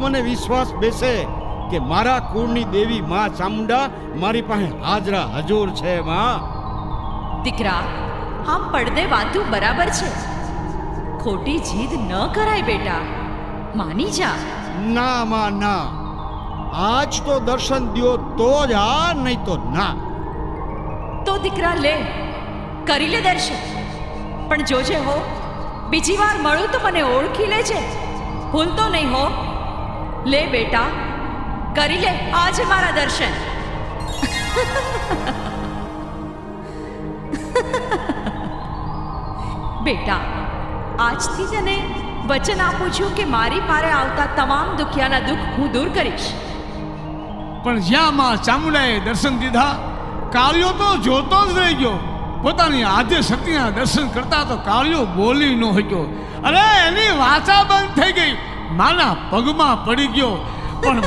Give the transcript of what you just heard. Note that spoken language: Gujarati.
મને વિશ્વાસ બેસે કે મારા કુળની દેવી માં ચામુંડા મારી પાસે હાજરા હજૂર છે. માં દીકરા, આમ પડદે વાતું બરાબર છે. ખોટી જીદ ન કરાય બેટા, માની જા. ના માં ના, આજ તો દર્શન દ્યો તો જ આ, નહીં તો ના. તો દીકરા લે, કરી લે દર્શન. પણ જોજે હો, બીજી વાર મળું તો મને ઓળખી લેજે, ભૂલતો નહીં હો. લે બેટા, કરી લે આજે મારા દર્શન. બેટા, આજથી તને વચન આપું છું કે મારી પાસે આવતા તમામ દુખિયાના દુઃખ હું દૂર કરીશ. પણ જ્યાં માં ચામુંડાએ દર્શન દીધા, કાળિયો તો જોતો જ રહી ગયો. પોતાની આદ્ય શક્તિના દર્શન કરતા તો કાળિયો બોલી ન શક્યો. અરે એની વાચા બંધ થઈ ગઈ, માના પગમાં પડી ગયો. પણ